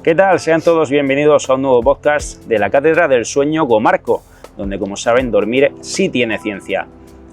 ¿Qué tal? Sean todos bienvenidos a un nuevo podcast de la Cátedra del Sueño Gomarco, donde, como saben, dormir sí tiene ciencia.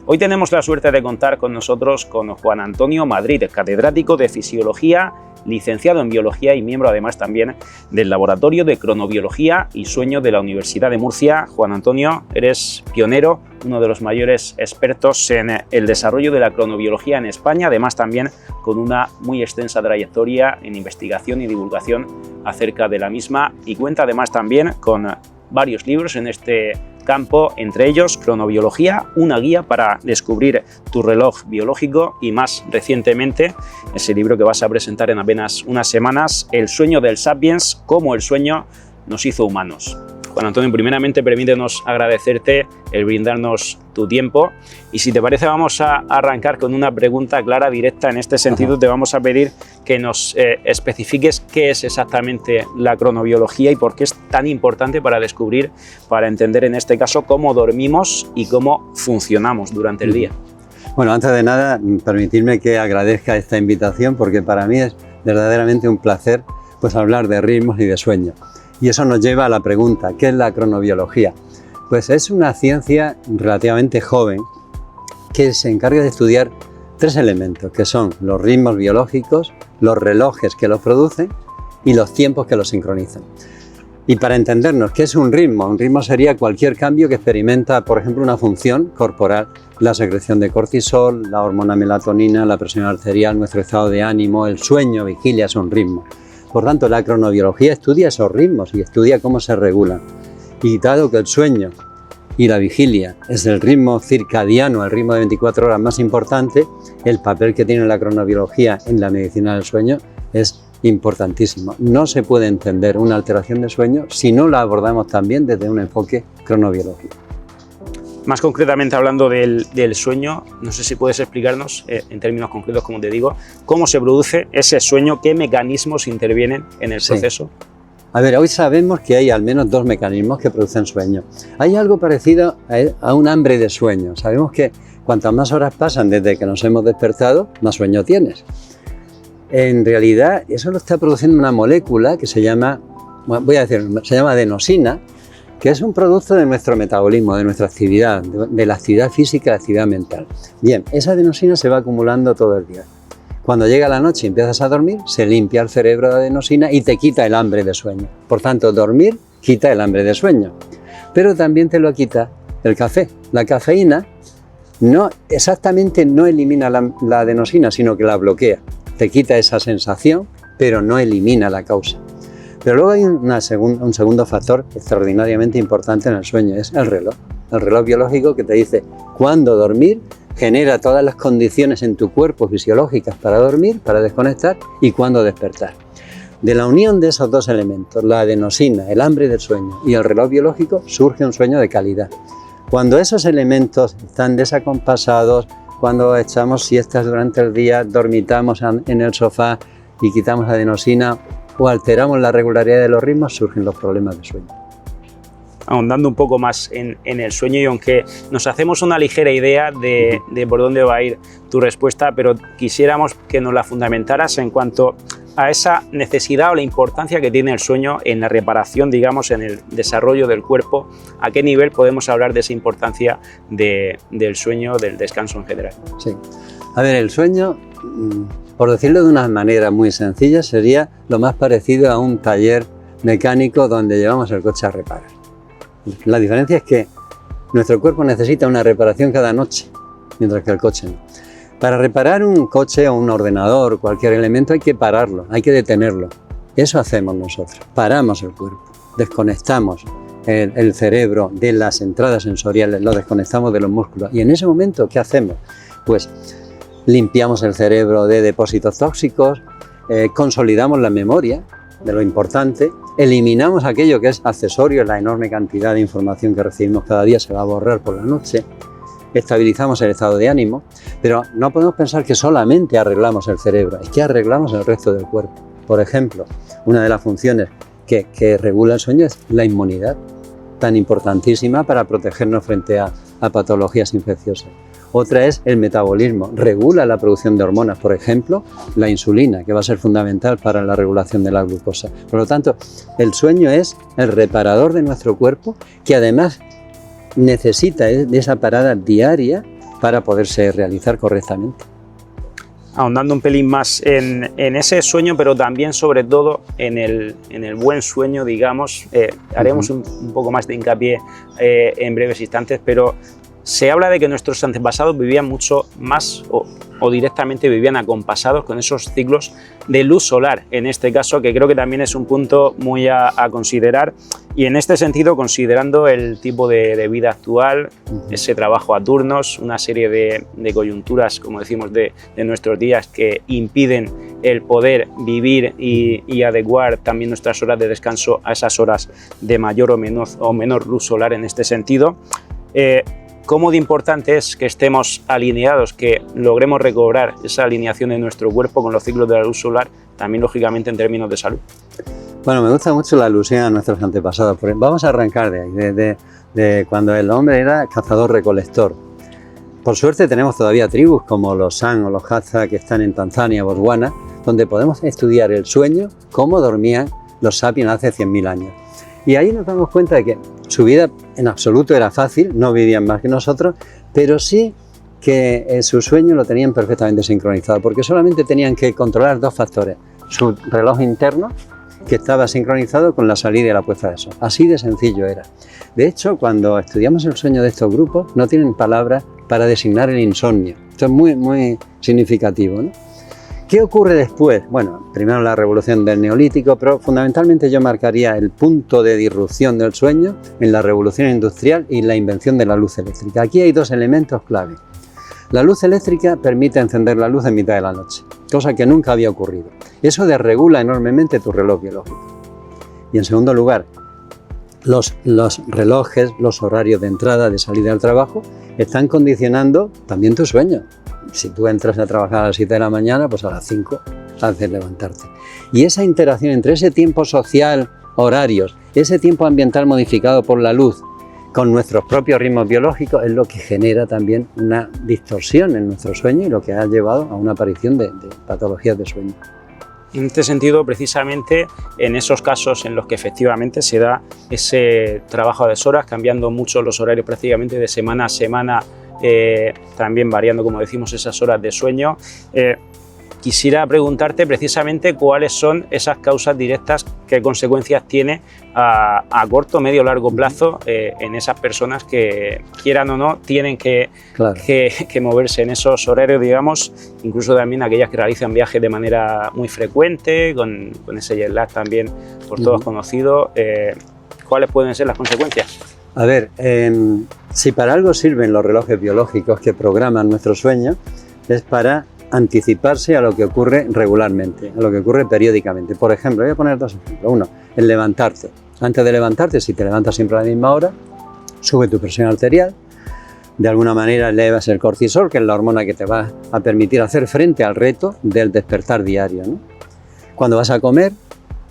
Hoy tenemos la suerte de contar con nosotros con Juan Antonio Madrid, catedrático de Fisiología, licenciado en Biología y miembro además también del Laboratorio de Cronobiología y Sueño de la Universidad de Murcia. Juan Antonio, eres pionero, uno de los mayores expertos en el desarrollo de la cronobiología en España, además también con una muy extensa trayectoria en investigación y divulgación acerca de la misma, y cuenta además también con varios libros en este campo, entre ellos Cronobiología, una guía para descubrir tu reloj biológico, y más recientemente ese libro que vas a presentar en apenas unas semanas, El sueño del Sapiens, cómo el sueño nos hizo humanos. Juan Antonio, primeramente permítenos agradecerte el brindarnos tu tiempo, y si te parece vamos a arrancar con una pregunta clara, directa. En este sentido te vamos a pedir que nos especifiques qué es exactamente la cronobiología y por qué es tan importante para descubrir, para entender en este caso cómo dormimos y cómo funcionamos durante el día. Bueno, antes de nada, permitirme que agradezca esta invitación, porque para mí es verdaderamente un placer pues hablar de ritmos y de sueño. Y eso nos lleva a la pregunta, ¿qué es la cronobiología? Pues es una ciencia relativamente joven que se encarga de estudiar tres elementos, que son los ritmos biológicos, los relojes que los producen y los tiempos que los sincronizan. Y para entendernos, ¿qué es un ritmo? Un ritmo sería cualquier cambio que experimenta, por ejemplo, una función corporal, la secreción de cortisol, la hormona melatonina, la presión arterial, nuestro estado de ánimo, el sueño, vigilia, es un ritmo. Por tanto, la cronobiología estudia esos ritmos y estudia cómo se regulan. Y dado que el sueño y la vigilia es el ritmo circadiano, el ritmo de 24 horas más importante, el papel que tiene la cronobiología en la medicina del sueño es importantísimo. No se puede entender una alteración de sueño si no la abordamos también desde un enfoque cronobiológico. Más concretamente hablando del sueño, no sé si puedes explicarnos en términos concretos, como te digo, cómo se produce ese sueño, qué mecanismos intervienen en el proceso. A ver, hoy sabemos que hay al menos dos mecanismos que producen sueño. Hay algo parecido a un hambre de sueño. Sabemos que cuantas más horas pasan desde que nos hemos despertado, más sueño tienes. En realidad, eso lo está produciendo una molécula que se llama, se llama adenosina, que es un producto de nuestro metabolismo, de nuestra actividad, de la actividad física y la actividad mental. Bien, esa adenosina se va acumulando todo el día. Cuando llega la noche y empiezas a dormir, se limpia el cerebro de adenosina y te quita el hambre de sueño. Por tanto, dormir quita el hambre de sueño. Pero también te lo quita el café. La cafeína no elimina la adenosina, sino que la bloquea. Te quita esa sensación, pero no elimina la causa. Pero luego hay un segundo factor extraordinariamente importante en el sueño, es el reloj biológico que te dice cuándo dormir, genera todas las condiciones en tu cuerpo fisiológicas para dormir, para desconectar, y cuándo despertar. De la unión de esos dos elementos, la adenosina, el hambre del sueño y el reloj biológico, surge un sueño de calidad. Cuando esos elementos están desacompasados, cuando echamos siestas durante el día, dormitamos en el sofá y quitamos la adenosina, o alteramos la regularidad de los ritmos, surgen los problemas de sueño. Ahondando un poco más en el sueño, y aunque nos hacemos una ligera idea de por dónde va a ir tu respuesta, pero quisiéramos que nos la fundamentaras en cuanto a esa necesidad o la importancia que tiene el sueño en la reparación, digamos, en el desarrollo del cuerpo. ¿A qué nivel podemos hablar de esa importancia del sueño, del descanso en general? Sí. A ver, el sueño, por decirlo de una manera muy sencilla, sería lo más parecido a un taller mecánico donde llevamos el coche a reparar. La diferencia es que nuestro cuerpo necesita una reparación cada noche, mientras que el coche no. Para reparar un coche o un ordenador, cualquier elemento, hay que pararlo, hay que detenerlo. Eso hacemos nosotros, paramos el cuerpo, desconectamos el cerebro de las entradas sensoriales, lo desconectamos de los músculos. Y en ese momento, ¿qué hacemos? Pues limpiamos el cerebro de depósitos tóxicos, consolidamos la memoria de lo importante, eliminamos aquello que es accesorio, la enorme cantidad de información que recibimos cada día se va a borrar por la noche, estabilizamos el estado de ánimo, pero no podemos pensar que solamente arreglamos el cerebro, es que arreglamos el resto del cuerpo. Por ejemplo, una de las funciones que regula el sueño es la inmunidad, tan importantísima para protegernos frente a patologías infecciosas. Otra es el metabolismo, regula la producción de hormonas, por ejemplo, la insulina, que va a ser fundamental para la regulación de la glucosa. Por lo tanto, el sueño es el reparador de nuestro cuerpo, que además necesita de esa parada diaria para poderse realizar correctamente. Ahondando un pelín más en ese sueño, pero también sobre todo en el buen sueño, digamos, haremos un poco más de hincapié en breves instantes, pero se habla de que nuestros antepasados vivían mucho más o directamente vivían acompasados con esos ciclos de luz solar, en este caso, que creo que también es un punto muy a considerar, y en este sentido, considerando el tipo de vida actual, ese trabajo a turnos, una serie de coyunturas, como decimos, de nuestros días que impiden el poder vivir y adecuar también nuestras horas de descanso a esas horas de mayor o menor luz solar en este sentido. Cómo de importante es que estemos alineados, que logremos recobrar esa alineación de nuestro cuerpo con los ciclos de la luz solar, también lógicamente en términos de salud. Bueno, me gusta mucho la alusión a nuestros antepasados, porque vamos a arrancar de ahí, de cuando el hombre era cazador-recolector. Por suerte tenemos todavía tribus como los San o los Hadza que están en Tanzania, Botswana, donde podemos estudiar el sueño, cómo dormían los sapiens hace 100.000 años. Y ahí nos damos cuenta de que su vida en absoluto era fácil, no vivían más que nosotros, pero sí que su sueño lo tenían perfectamente sincronizado, porque solamente tenían que controlar dos factores: su reloj interno, que estaba sincronizado con la salida y la puesta de sol. Así de sencillo era. De hecho, cuando estudiamos el sueño de estos grupos, no tienen palabras para designar el insomnio. Esto es muy significativo, ¿no? ¿Qué ocurre después? Bueno, primero la revolución del Neolítico, pero fundamentalmente yo marcaría el punto de disrupción del sueño en la revolución industrial y la invención de la luz eléctrica. Aquí hay dos elementos clave. La luz eléctrica permite encender la luz en mitad de la noche, cosa que nunca había ocurrido. Eso desregula enormemente tu reloj biológico. Y en segundo lugar, los relojes, los horarios de entrada, de salida del trabajo, están condicionando también tu sueño. Si tú entras a trabajar a las 7 de la mañana, pues a las 5 haces levantarte. Y esa interacción entre ese tiempo social, horarios, ese tiempo ambiental modificado por la luz, con nuestros propios ritmos biológicos, es lo que genera también una distorsión en nuestro sueño y lo que ha llevado a una aparición de patologías de sueño. En este sentido, precisamente, en esos casos en los que efectivamente se da ese trabajo a deshoras, cambiando mucho los horarios prácticamente de semana a semana, también variando, como decimos, esas horas de sueño, quisiera preguntarte precisamente cuáles son esas causas directas, qué consecuencias tiene a corto, medio o largo plazo en esas personas que, quieran o no, tienen que moverse en esos horarios, digamos, incluso también aquellas que realizan viajes de manera muy frecuente, con ese jet lag también por todos conocido. ¿Cuáles pueden ser las consecuencias? A ver, si para algo sirven los relojes biológicos que programan nuestro sueño, es para anticiparse a lo que ocurre regularmente, a lo que ocurre periódicamente. Por ejemplo, voy a poner dos ejemplos. Uno, el levantarte. Antes de levantarte, si te levantas siempre a la misma hora, sube tu presión arterial, de alguna manera elevas el cortisol, que es la hormona que te va a permitir hacer frente al reto del despertar diario, ¿no? Cuando vas a comer,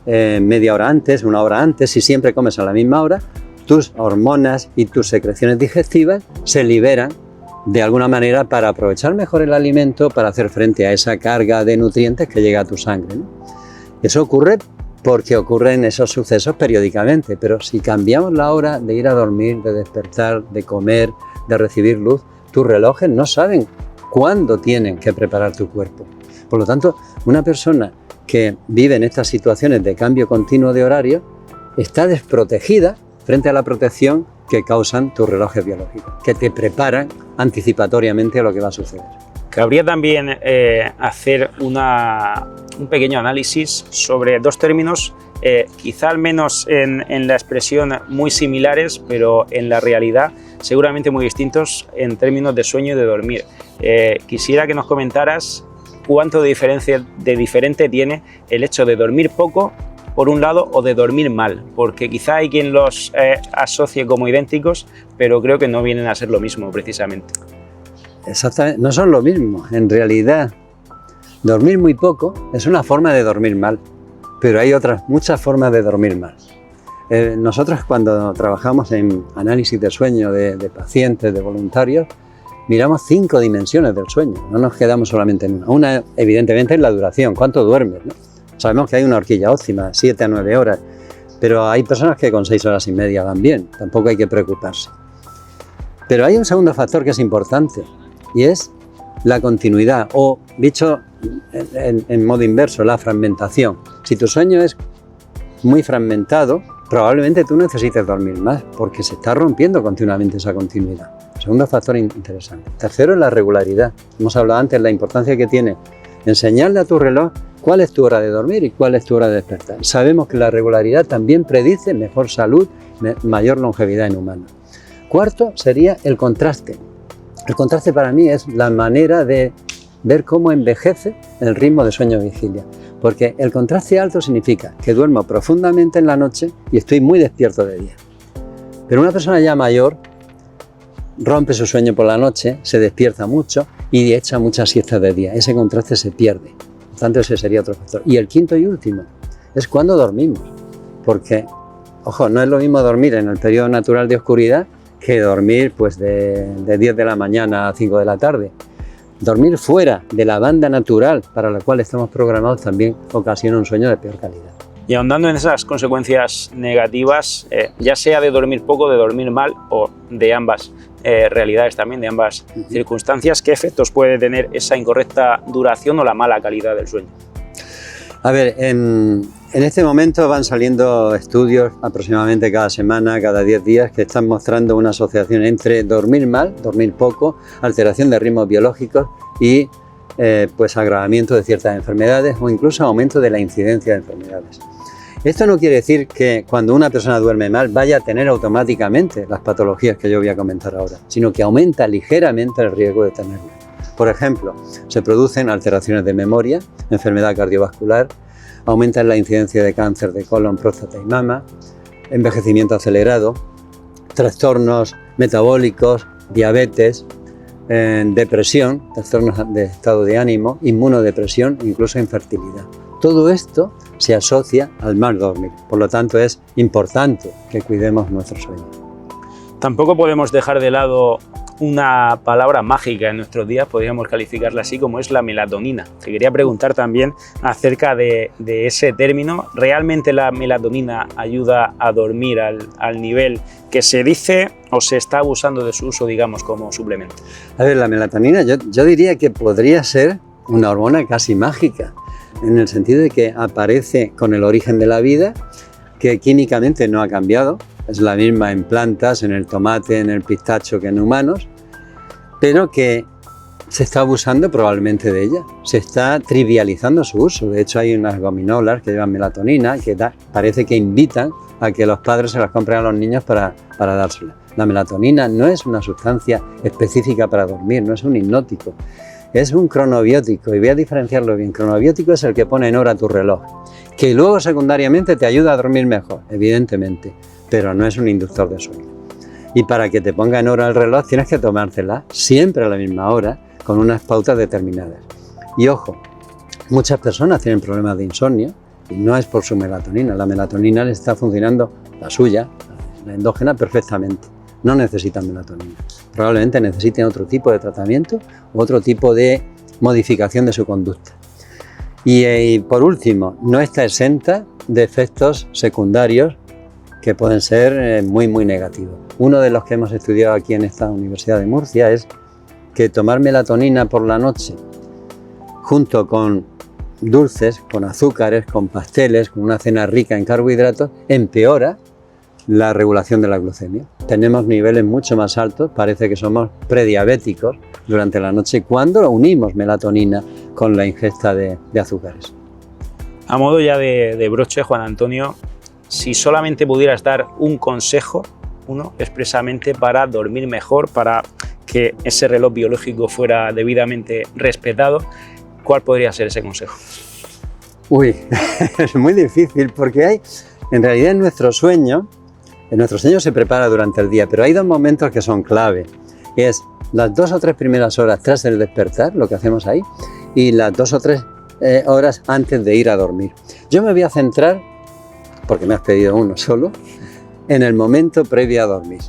media hora antes, una hora antes, si siempre comes a la misma hora, tus hormonas y tus secreciones digestivas se liberan de alguna manera para aprovechar mejor el alimento, para hacer frente a esa carga de nutrientes que llega a tu sangre, ¿no? Eso ocurre porque ocurren esos sucesos periódicamente, pero si cambiamos la hora de ir a dormir, de despertar, de comer, de recibir luz, tus relojes no saben cuándo tienen que preparar tu cuerpo. Por lo tanto, una persona que vive en estas situaciones de cambio continuo de horario está desprotegida frente a la protección que causan tus relojes biológicos, que te preparan anticipatoriamente a lo que va a suceder. Cabría también hacer un pequeño análisis sobre dos términos, quizá al menos en la expresión muy similares, pero en la realidad seguramente muy distintos en términos de sueño y de dormir. Quisiera que nos comentaras cuánto de diferente tiene el hecho de dormir poco, por un lado, o de dormir mal, porque quizá hay quien los asocie como idénticos, pero creo que no vienen a ser lo mismo precisamente. Exactamente, no son lo mismo. En realidad, dormir muy poco es una forma de dormir mal, pero hay otras muchas formas de dormir mal. Nosotros cuando trabajamos en análisis de sueño de pacientes, de voluntarios, miramos 5 dimensiones del sueño, no nos quedamos solamente en una. Una, evidentemente, es la duración, cuánto duermes, ¿no? Sabemos que hay una horquilla óptima, 7 a 9 horas, pero hay personas que con 6 horas y media van bien, tampoco hay que preocuparse. Pero hay un segundo factor que es importante y es la continuidad, o dicho en modo inverso, la fragmentación. Si tu sueño es muy fragmentado, probablemente tú necesites dormir más porque se está rompiendo continuamente esa continuidad. Segundo factor interesante. Tercero es la regularidad. Hemos hablado antes de la importancia que tiene enseñarle a tu reloj cuál es tu hora de dormir y cuál es tu hora de despertar. Sabemos que la regularidad también predice mejor salud, mayor longevidad en humanos. Cuarto sería el contraste. El contraste para mí es la manera de ver cómo envejece el ritmo de sueño-vigilia. Porque el contraste alto significa que duermo profundamente en la noche y estoy muy despierto de día. Pero una persona ya mayor rompe su sueño por la noche, se despierta mucho y echa muchas siestas de día. Ese contraste se pierde. Por tanto, ese sería otro factor. Y el quinto y último es cuando dormimos. Porque, ojo, no es lo mismo dormir en el periodo natural de oscuridad que dormir pues, de 10 de la mañana a 5 de la tarde. Dormir fuera de la banda natural para la cual estamos programados también ocasiona un sueño de peor calidad. Y ahondando en esas consecuencias negativas, ya sea de dormir poco, de dormir mal o de ambas realidades también, de ambas circunstancias, ¿qué efectos puede tener esa incorrecta duración o la mala calidad del sueño? A ver, en este momento van saliendo estudios aproximadamente cada semana, cada 10 días, que están mostrando una asociación entre dormir mal, dormir poco, alteración de ritmos biológicos y pues agravamiento de ciertas enfermedades o incluso aumento de la incidencia de enfermedades. Esto no quiere decir que cuando una persona duerme mal vaya a tener automáticamente las patologías que yo voy a comentar ahora, sino que aumenta ligeramente el riesgo de tenerlas. Por ejemplo, se producen alteraciones de memoria, enfermedad cardiovascular, aumenta la incidencia de cáncer de colon, próstata y mama, envejecimiento acelerado, trastornos metabólicos, diabetes, depresión, trastornos de estado de ánimo, inmunodepresión e incluso infertilidad. Todo esto se asocia al mal dormir, por lo tanto es importante que cuidemos nuestro sueño. Tampoco podemos dejar de lado una palabra mágica en nuestros días, podríamos calificarla así, como es la melatonina. Te quería preguntar también acerca de ese término. ¿Realmente la melatonina ayuda a dormir al nivel que se dice o se está abusando de su uso, digamos, como suplemento? A ver, la melatonina yo diría que podría ser una hormona casi mágica, en el sentido de que aparece con el origen de la vida, que químicamente no ha cambiado, es la misma en plantas, en el tomate, en el pistacho que en humanos, pero que se está abusando probablemente de ella, se está trivializando su uso. De hecho, hay unas gominolas que llevan melatonina que parece que invitan a que los padres se las compren a los niños para dárselas. La melatonina no es una sustancia específica para dormir, no es un hipnótico, es un cronobiótico, y voy a diferenciarlo bien. Cronobiótico es el que pone en hora tu reloj, que luego secundariamente te ayuda a dormir mejor, evidentemente, pero no es un inductor de sueño. Y para que te ponga en hora el reloj tienes que tomártela siempre a la misma hora, con unas pautas determinadas. Y ojo, muchas personas tienen problemas de insomnio y no es por su melatonina. La melatonina le está funcionando, la suya, la endógena, perfectamente. No necesitan melatonina. Probablemente necesiten otro tipo de tratamiento u otro tipo de modificación de su conducta. Y por último, no está exenta de efectos secundarios que pueden ser muy negativos. Uno de los que hemos estudiado aquí en esta Universidad de Murcia es que tomar melatonina por la noche junto con dulces, con azúcares, con pasteles, con una cena rica en carbohidratos, empeora la regulación de la glucemia. Tenemos niveles mucho más altos, parece que somos prediabéticos durante la noche cuando unimos melatonina con la ingesta de azúcares. A modo ya de broche, Juan Antonio, si solamente pudieras dar un consejo, uno expresamente para dormir mejor, para que ese reloj biológico fuera debidamente respetado, ¿cuál podría ser ese consejo? Uy, es muy difícil porque en realidad en nuestro sueño se prepara durante el día, pero hay dos momentos que son clave. Es las 2 o 3 primeras horas tras el despertar, lo que hacemos ahí, y las 2 o 3 horas antes de ir a dormir. Yo me voy a centrar, porque me has pedido uno solo, en el momento previo a dormir.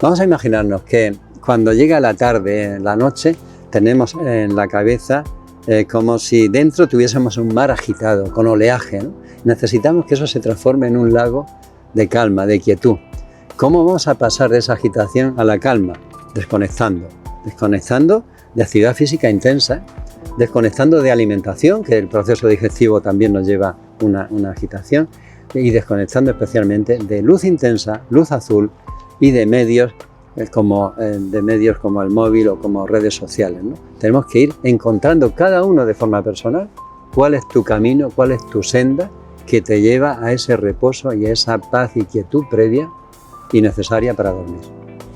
Vamos a imaginarnos que cuando llega la tarde, la noche, tenemos en la cabeza como si dentro tuviésemos un mar agitado, con oleaje, ¿no? Necesitamos que eso se transforme en un lago de calma, de quietud. ¿Cómo vamos a pasar de esa agitación a la calma? Desconectando de actividad física intensa, desconectando de alimentación, que el proceso digestivo también nos lleva una agitación, y desconectando especialmente de luz intensa, luz azul y de medios como el móvil o como redes sociales, ¿no? Tenemos que ir encontrando cada uno de forma personal cuál es tu camino, cuál es tu senda que te lleva a ese reposo y a esa paz y quietud previa y necesaria para dormir.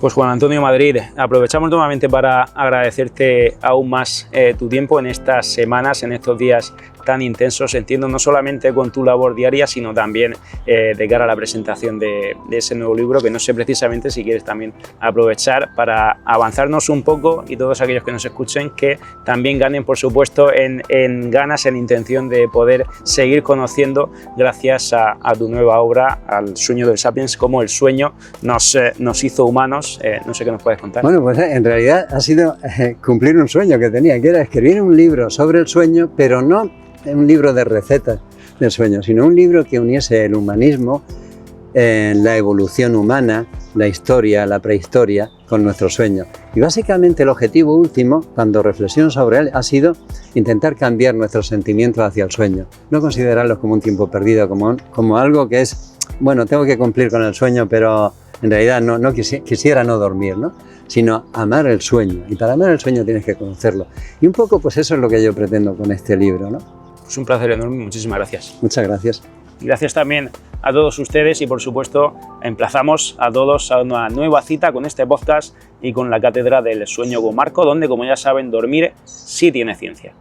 Pues Juan Antonio Madrid, aprovechamos nuevamente para agradecerte aún más tu tiempo en estas semanas, en estos días tan intensos, entiendo, no solamente con tu labor diaria, sino también de cara a la presentación de ese nuevo libro, que no sé precisamente si quieres también aprovechar para avanzarnos un poco y todos aquellos que nos escuchen que también ganen, por supuesto, en ganas, en intención de poder seguir conociendo, gracias a tu nueva obra, al sueño del Sapiens, cómo el sueño nos hizo humanos. No sé qué nos puedes contar. Bueno, pues en realidad ha sido cumplir un sueño que tenía, que era escribir un libro sobre el sueño, pero no un libro de recetas del sueño, sino un libro que uniese el humanismo, la evolución humana, la historia, la prehistoria, con nuestro sueño. Y básicamente el objetivo último, cuando reflexiono sobre él, ha sido intentar cambiar nuestros sentimientos hacia el sueño. No considerarlos como un tiempo perdido, como algo que es, bueno, tengo que cumplir con el sueño, pero en realidad no quisiera no dormir, ¿no? Sino amar el sueño. Y para amar el sueño tienes que conocerlo. Y un poco, pues eso es lo que yo pretendo con este libro, ¿no? Es un placer enorme, muchísimas gracias. Muchas gracias. Y gracias también a todos ustedes y, por supuesto, emplazamos a todos a una nueva cita con este podcast y con la Cátedra del Sueño con Marco, donde, como ya saben, dormir sí tiene ciencia.